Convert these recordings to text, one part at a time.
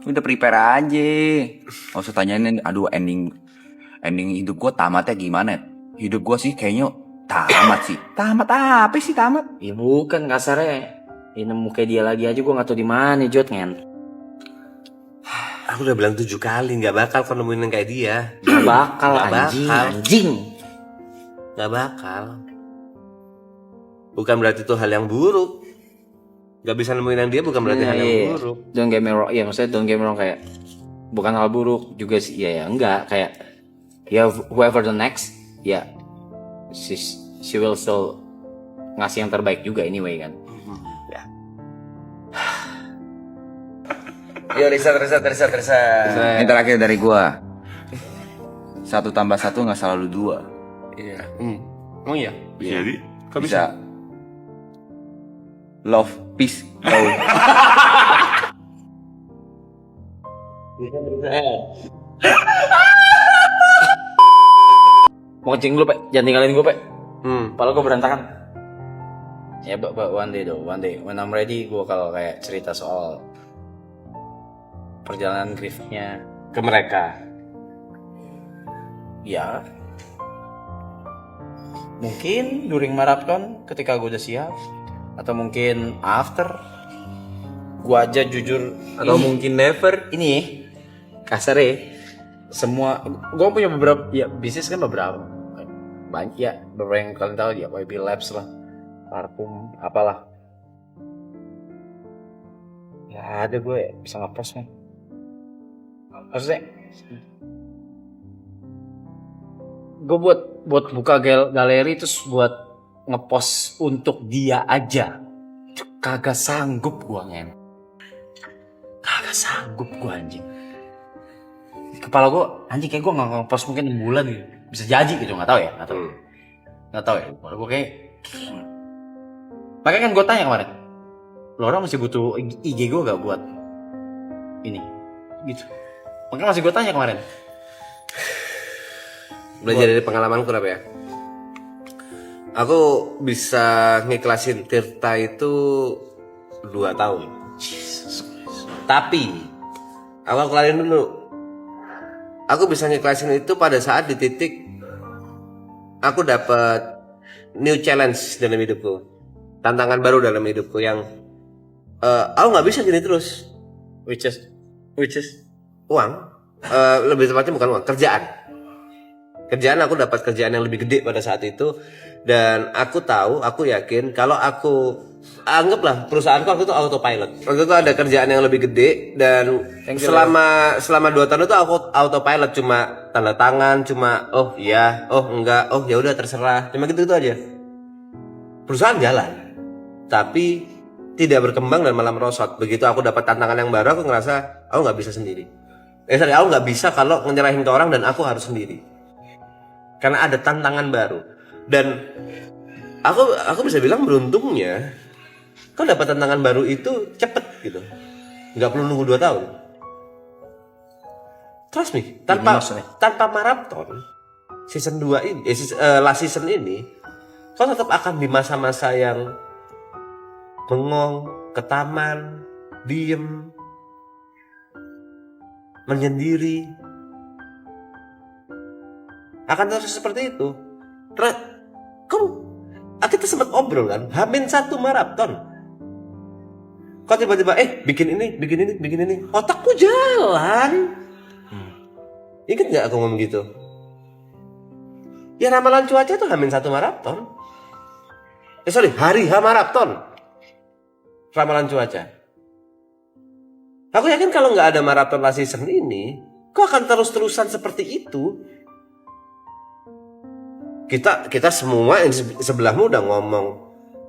Udah prepare aja. Gak usah tanyain, aduh ending hidup gue tamatnya gimana? Hidup gue sih kayaknya tamat sih. Tamat apa sih tamat? Ya bukan kasarnya. Ya nemu kayak dia lagi aja gue gak tau di mana Jod ngen. Aku udah bilang 7 kali nggak bakal kau nemuin yang kayak dia. Gak bakal Nggak anjing, bakal. anjing. Nggak bakal. Bukan berarti itu hal yang buruk. Gak bisa nemuin yang dia bukan berarti hal yang buruk. Don't get me wrong, ya maksudnya don't get me wrong kayak bukan hal buruk juga sih, ya enggak kayak ya whoever the next, ya she will still ngasih yang terbaik juga anyway kan. Ya. Yo riset. Ini terakhir dari gue. 1 tambah 1 nggak selalu 2. Iya. Oh iya. Jadi Kok bisa love, peace, love. Mau kencing dulu, Pak. Jangan tinggalin gue, Pak. Hmm. Kepala gue berantakan. Ya, but one day when I'm ready gue kalau kayak cerita soal perjalanan griefnya Ke mereka. ya mungkin during marathon ketika gue udah siap, atau mungkin after gue aja jujur Atau mungkin never. ini kasar ya, semua gue punya beberapa ya bisnis kan, beberapa banyak ya, beberapa yang kalian tahu ya, YB Labs lah, parfum apalah ya, ada gue bisa ngepost kan, maksudnya gue buat buka galeri terus buat ngepost untuk dia aja itu kagak sanggup gue ngen, kagak sanggup gue anjing. Kepala gue anjing kayak gue nggak ngepost mungkin 6 bulan gitu, bisa jadi gitu, nggak tahu ya, nggak tahu ya. Kepala gue kayak makanya kan gue tanya kemarin, lo orang masih butuh IG gue gak buat ini gitu, makanya masih gue tanya kemarin. Belajar dari pengalamanku apa ya? Aku bisa ngiklasin Tirta itu 2 tahun. Tapi aku kelarin dulu. Aku bisa ngiklasin itu pada saat di titik aku dapat new challenge dalam hidupku, tantangan baru dalam hidupku yang aku nggak bisa gini terus. Which is Uang, lebih tepatnya bukan uang, kerjaan aku dapat kerjaan yang lebih gede pada saat itu, dan aku yakin kalau aku anggaplah perusahaanku waktu itu autopilot. Waktu itu ada kerjaan yang lebih gede, dan selama 2 tahun itu aku autopilot, cuma tanda tangan, cuma oh iya, oh enggak, oh ya udah terserah, cuma gitu aja. Perusahaan jalan, tapi tidak berkembang dan malah merosot. Begitu aku dapat tantangan yang baru, aku ngerasa aku nggak bisa sendiri. Aku nggak bisa kalau nyerahin ke orang dan aku harus sendiri. Karena ada tantangan baru, dan aku bisa bilang beruntungnya kau dapat tantangan baru itu cepet gitu, nggak perlu nunggu 2 tahun. Trust me, tanpa maraton season 2 ini, last season ini, kau tetap akan di masa-masa yang bengong, ke taman, diem, menyendiri. Akan terus seperti itu. Kita sempat obrol kan, H-1 maraton. Kok tiba-tiba bikin ini, otakku jalan. Ingat nggak aku ngomong gitu? Ya ramalan cuaca itu H-1 maraton. Hari H maraton. Ramalan cuaca. Aku yakin kalau nggak ada maraton last season ini, kok akan terus-terusan seperti itu. Kita semua yang sebelahmu udah ngomong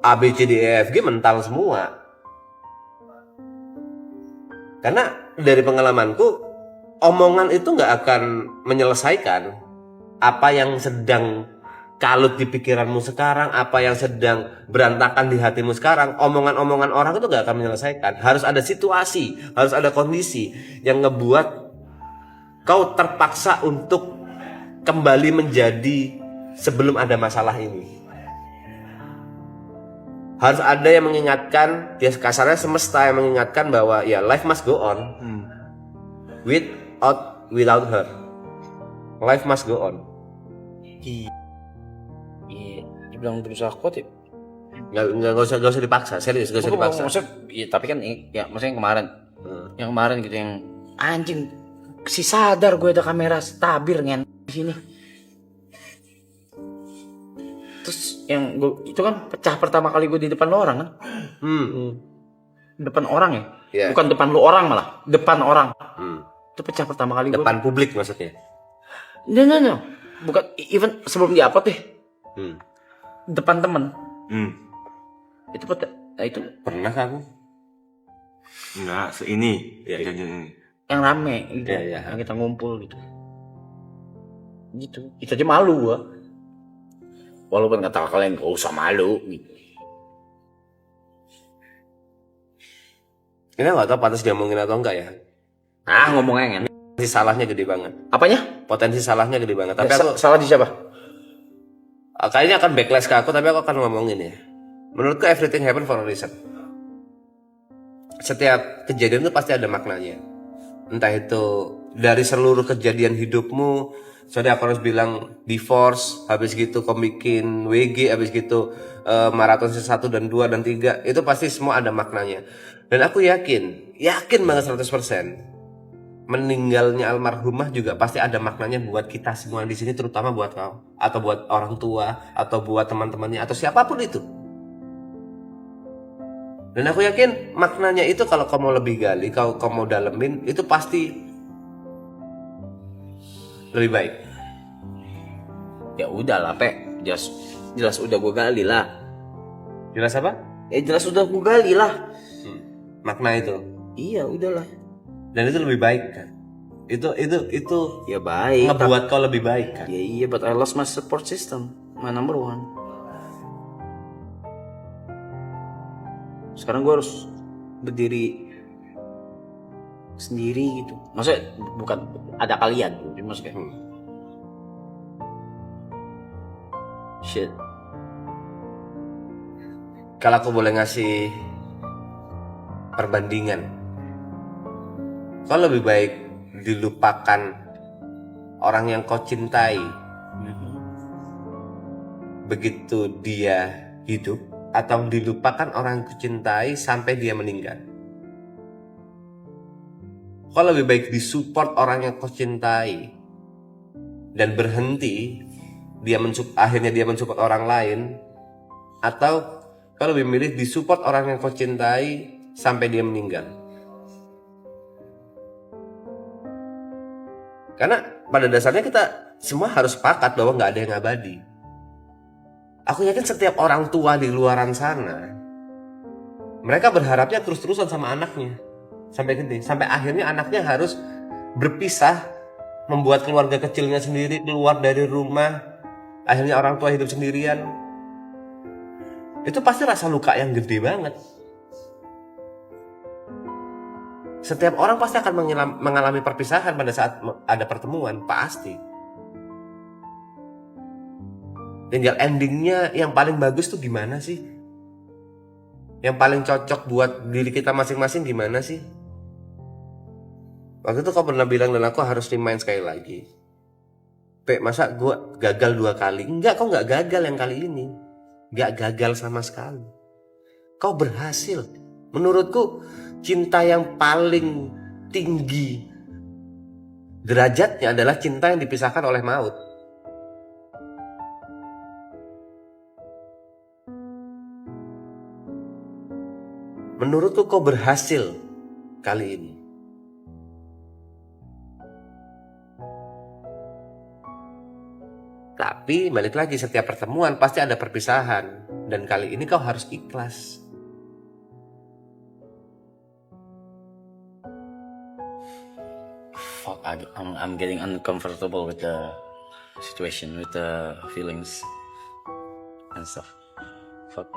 A, B, C, D, E, F, G mental semua. Karena dari pengalamanku, omongan itu nggak akan menyelesaikan apa yang sedang kalut di pikiranmu sekarang, apa yang sedang berantakan di hatimu sekarang. Omongan-omongan orang itu nggak akan menyelesaikan. Harus ada situasi, harus ada kondisi yang ngebuat kau terpaksa untuk kembali menjadi sebelum ada masalah ini. Harus ada yang mengingatkan, ya kasarnya semesta yang mengingatkan bahwa ya life must go on. without her. Life must go on. Iya, dibilang berusaha kuat ya. Nggak usah dipaksa, serius nggak usah dipaksa. Maksudnya, iya, tapi kan ya maksudnya yang kemarin, yang kemarin gitu yang anjing si sadar gue ada kamera tabir ngen di sini. Terus yang gue, itu kan pecah pertama kali gue di depan lo orang kan? Depan orang ya? Iya. Bukan depan lu orang malah, depan orang. Itu pecah pertama kali gue. Depan publik maksudnya. No. Bukan even sebelum diupload deh. Depan temen. Itu pecah. Nah, itu Pernah aku? Enggak, seini. Iya, iya. yang rame gitu. Iya. Yang kita ngumpul gitu. Gitu. Itu aja malu gua. Walaupun kata kalian gak usah malu gitu. Ini nggak tahu pantas diomongin atau enggak ya. Ngomongnya kan. Potensi salahnya gede banget. Apanya? Potensi salahnya gede banget. Tapi aku Salah di siapa? kayaknya akan backlash ke aku, tapi aku akan ngomongin ya. Menurutku everything happen for a reason. Setiap kejadian itu pasti ada maknanya. Entah itu dari seluruh kejadian hidupmu. Sorry aku harus bilang divorce, habis gitu kau bikin WG, habis gitu maraton 1 dan 2 dan 3. Itu pasti semua ada maknanya. Dan aku yakin banget 100%. Meninggalnya almarhumah juga pasti ada maknanya buat kita semua di sini, terutama buat kau atau buat orang tua atau buat teman-temannya atau siapapun itu. Dan aku yakin maknanya itu kalau kau mau lebih gali, kau mau dalemin, itu pasti lebih baik. Ya udah lah, Pe. Jelas udah gua gali lah. Jelas apa? Jelas udah gua gali lah. Makna itu. Iya, udahlah. Dan itu lebih baik kan? Itu Ya baik. ngebuat kau lebih baik kan? Ya iya, but I lost my support system. My number one. Sekarang gue harus berdiri sendiri gitu. Maksudnya bukan ada kalian, cuma kayak shit. Kalau aku boleh ngasih perbandingan, kau lebih baik dilupakan orang yang kau cintai begitu dia hidup, atau dilupakan orang yang kau cintai sampai dia meninggal. Kau lebih baik disupport orang yang kau cintai dan berhenti akhirnya dia mensupport orang lain, atau kau lebih milih disupport orang yang kau cintai sampai dia meninggal. Karena pada dasarnya kita semua harus sepakat bahwa nggak ada yang abadi. Aku yakin setiap orang tua di luaran sana, mereka berharapnya terus-terusan sama anaknya sampai gede, sampai akhirnya anaknya harus berpisah, membuat keluarga kecilnya sendiri, keluar dari rumah, akhirnya orang tua hidup sendirian. Itu pasti rasa luka yang gede banget. Setiap orang pasti akan mengalami perpisahan pada saat ada pertemuan, pasti. Tinggal endingnya yang paling bagus tuh gimana sih? Yang paling cocok buat diri kita masing-masing gimana sih? Waktu itu kau pernah bilang dan aku harus remind sekali lagi. Pe, masa gue gagal 2 kali? Enggak, kau gak gagal yang kali ini. Gak gagal sama sekali. Kau berhasil. Menurutku cinta yang paling tinggi derajatnya adalah cinta yang dipisahkan oleh maut. Menurutku kau berhasil kali ini. Tapi balik lagi, setiap pertemuan pasti ada perpisahan. Dan kali ini kau harus ikhlas. Fuck, I'm getting uncomfortable with the situation, with the feelings and stuff. Fuck.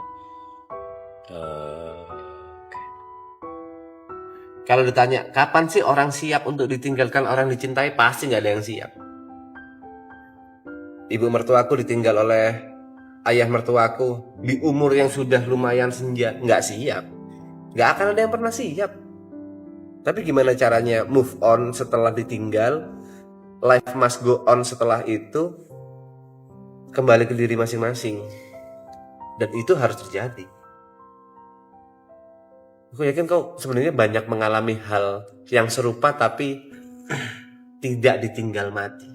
Kalau ditanya, kapan sih orang siap untuk ditinggalkan orang dicintai? Pasti gak ada yang siap. Ibu mertuaku ditinggal oleh ayah mertuaku di umur yang sudah lumayan senja. Gak siap. Gak akan ada yang pernah siap. Tapi gimana caranya move on setelah ditinggal? Life must go on setelah itu, kembali ke diri masing-masing. Dan itu harus terjadi. Aku yakin kau sebenarnya banyak mengalami hal yang serupa tapi tidak ditinggal mati.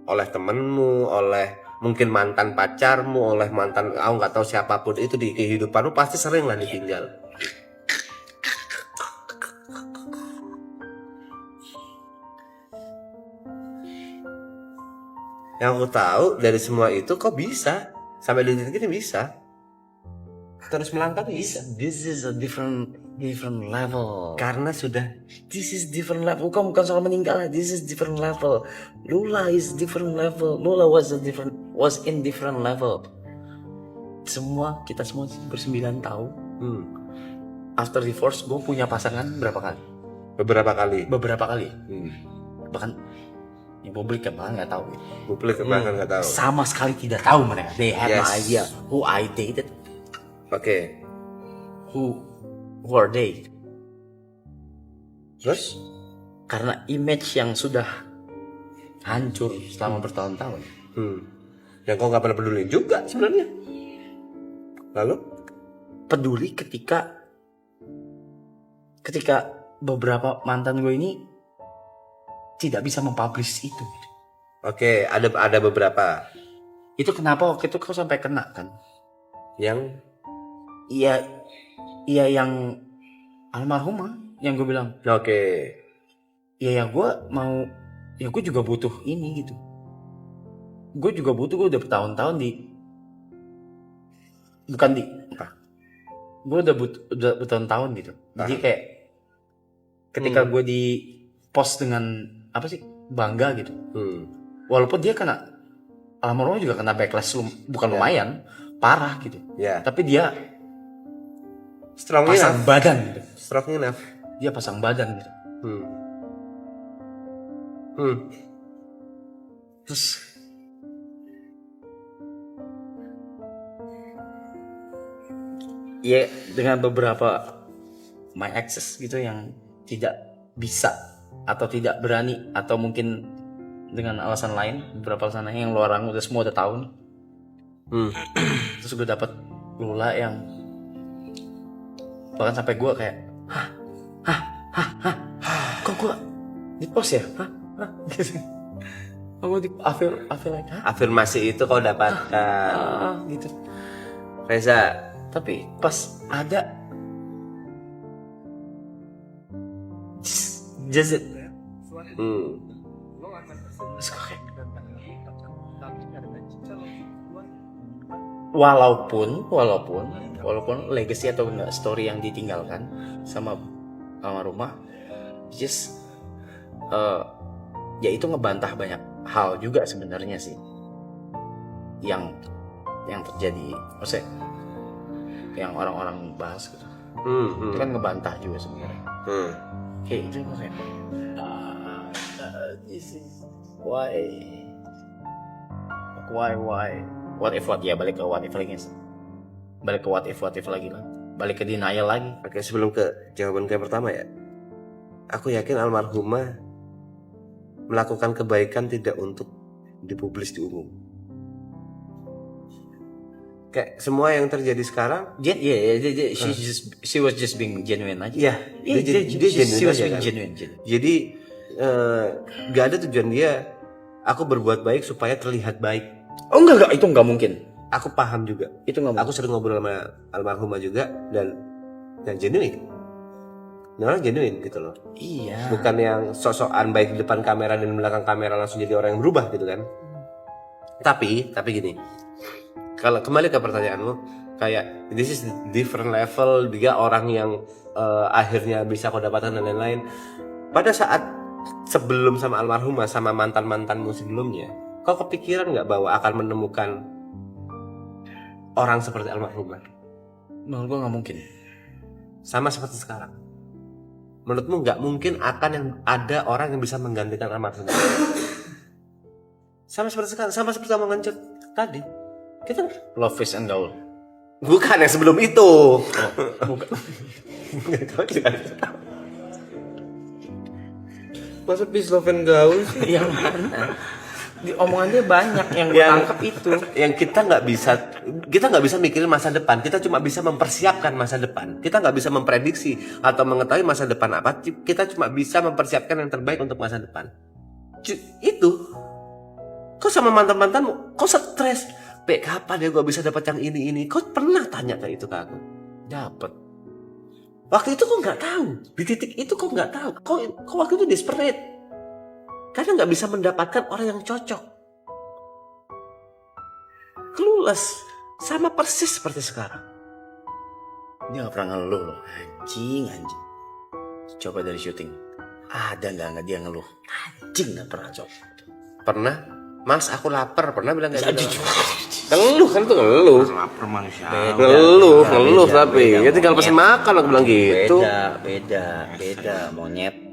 Oleh temenmu, oleh mungkin mantan pacarmu, oleh mantan, aku nggak tahu siapapun itu di kehidupanmu pasti sering lah ditinggal. Yang aku tahu dari semua itu kok bisa sampai di titik ini bisa terus melangkah tuh bisa This is a different level. karena sudah This is different level. Bukan soal meninggal. This is different level. Lula is different level. Lula was in different level. Kita semua bersembilan tahun. After divorce, gue punya pasangan berapa kali? beberapa kali. Bahkan yang publik kan bahkan nggak tahu. Publik bahkan nggak tahu. Sama sekali tidak tahu mereka. They had no Yes. idea who I dated, Oke. who are they. Terus Karena image yang sudah hancur selama bertahun-tahun. yang kau nggak pernah peduli juga sebenarnya. Lalu Peduli ketika beberapa mantan gue ini tidak bisa mempublish itu. oke, ada beberapa Itu kenapa waktu itu kau sampai kena kan? yang Iya yang almarhumah yang gue bilang. oke. Iya yang gue mau, ya gue juga butuh ini gitu. Gue juga butuh, gue udah bertahun-tahun gue udah bertahun-tahun gitu. Jadi kayak ketika gue di post dengan apa sih, bangga gitu. Walaupun dia kena, almarhumah juga kena backlash bukan lumayan, parah gitu. Ya, Tapi dia strong pasang enough. badan gitu. Strong enough. Dia pasang badan gitu. Terus ya dengan beberapa my exes gitu yang tidak bisa atau tidak berani atau mungkin dengan alasan lain, beberapa alasan lain yang luar udah semua udah tahu nih. Terus gue dapet Lula yang bahkan sampai gue kayak kok gue di post ya, gitu. Aku I feel like Afirmasi itu kau dapatkan. gitu. Reza, Tapi pas ada just it. Terus gue kayak, walaupun legacy atau enggak story yang ditinggalkan sama almarhumah, just ya itu ngebantah banyak hal juga sebenarnya sih yang terjadi, maksudnya yang orang-orang bahas gitu. Itu kan ngebantah juga sebenarnya. Kayak itu kayak this is why what if ya, balik ke what if lagi lah, balik ke denial lagi. Oke, sebelum ke jawaban yang pertama ya, aku yakin almarhumah melakukan kebaikan tidak untuk dipublis di umum. Kayak semua yang terjadi sekarang, She was just being genuine aja. ya dia genuine She was aja being kan. genuine. Jadi gak ada tujuan dia aku berbuat baik supaya terlihat baik. Oh enggak, itu enggak mungkin. Aku paham juga. Itu enggak Aku sering ngobrol sama almarhumah juga dan genuine. Orang genuine gitu loh. Iya. Bukan yang sok-sokan baik di depan kamera dan di belakang kamera langsung jadi orang yang berubah gitu kan. Tapi gini. Kalau kembali ke pertanyaanmu, kayak this is different level, dia orang yang akhirnya bisa kau dapatkan dan lain-lain. Pada saat sebelum sama almarhumah, sama mantan-mantanmu sebelumnya, kau kepikiran nggak bahwa akan menemukan orang seperti almarhumah? Menurut gua nggak mungkin. Sama seperti sekarang. Menurutmu nggak mungkin akan yang ada orang yang bisa menggantikan almarhumah? Sama seperti sekarang, sama seperti omongan Cut tadi. Kita Love is and gaul. bukan yang sebelum itu. Bukan. Masa peace love and gaul sih? Yang mana? Di omongannya banyak yang gue tangkap itu. Yang kita nggak bisa mikirin masa depan. Kita cuma bisa mempersiapkan masa depan. Kita nggak bisa memprediksi atau mengetahui masa depan apa. Kita cuma bisa mempersiapkan yang terbaik untuk masa depan. Itu. Kau sama mantan-mantanmu, kau stres. Pek, kapan ya gue bisa dapat yang ini? Kau pernah tanya kayak itu ke aku? Dapat. Waktu itu kau nggak tahu. Di titik itu kau nggak tahu. Kau waktu itu desperate. Karena nggak bisa mendapatkan orang yang cocok. Clueless. Sama persis seperti sekarang. Dia gak pernah ngeluh loh. Anjing. Coba dari syuting. Ada nggak dia ngeluh? Anjing gak pernah coba. Pernah? Mas, aku lapar. Pernah bilang kayak gitu? Ngeluh kan itu ngeluh. Lapar manusia. Ngeluh tapi. Ya tinggal pesen makan aku bilang gitu. Beda, monyet.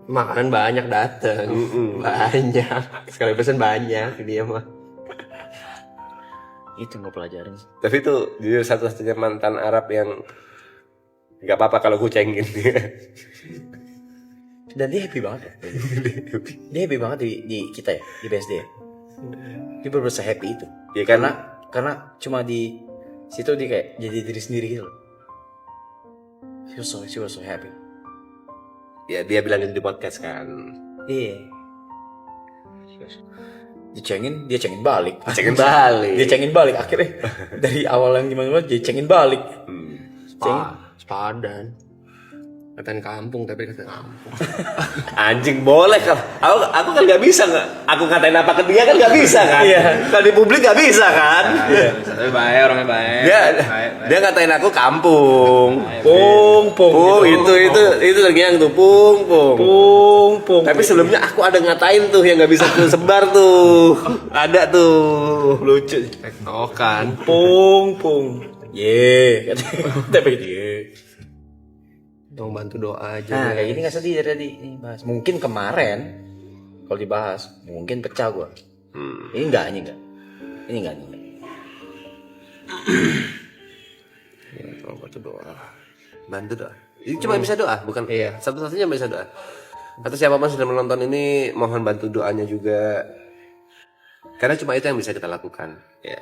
Makanan banyak dateng. Banyak. Sekali pesen banyak dia mah. Itu gue pelajarin. Tapi itu jujur satu-satunya mantan Arab yang gak apa-apa kalau gue cengin. Dan dia happy banget ya. Dia happy banget di kita ya, di BSD ya. Dia bener-bener happy itu. Ya kan? Karena cuma di situ dia kayak jadi diri sendiri gitu loh. She was so happy. Ya dia bilang itu di podcast kan. Iya. Dia cengin balik. Cengin balik. Dia cengin balik akhirnya. Dari awal yang gimana dia cengin balik. Sepadan. Katain kampung tapi kata kampung. Anjing boleh kan? Aku kan nggak bisa nggak? Aku ngatain apa ke dia kan nggak bisa kan? Iya. Kalau di publik nggak bisa kan? Tapi baik, orangnya baik. Dia ngatain aku kampung. Pung Itu tergiang tuh pung. Tapi sebelumnya aku ada ngatain tuh yang nggak bisa aku sebar tuh. Ada tuh lucu. Tektokan. Pung. Ye. Tapi dia. Dong bantu doa aja. Nah, kayak gini gak sedih dari tadi. Ini bahas. Mungkin kemarin kalau dibahas, mungkin pecah gua. Ini enggak. Ya, bantu doa. Bantu doa. Ini cuma bisa doa, bukan? Iya. Satu-satunya bisa doa. Atau siapapun sudah menonton ini, mohon bantu doanya juga. Karena cuma itu yang bisa kita lakukan. Ya.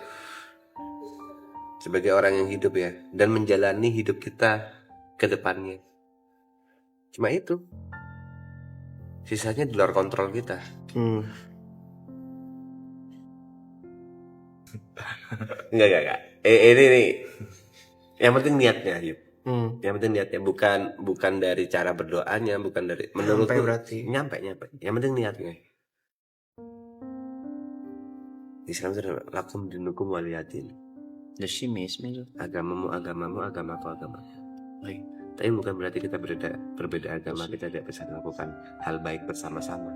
Sebagai orang yang hidup ya, dan menjalani hidup kita ke depannya. Cuma itu. Sisanya di luar kontrol kita. Enggak. Ini. Yang penting niatnya, Yuk. Yang penting niatnya bukan dari cara berdoanya, bukan dari menurutku berarti. Nyampe. Yang penting niatnya. Islam itu lakum dinukum waliyatin. Desimis. Agamamu, agamaku, agamaku. Tapi bukan berarti kita berbeda agama, kita tidak bisa melakukan hal baik bersama-sama.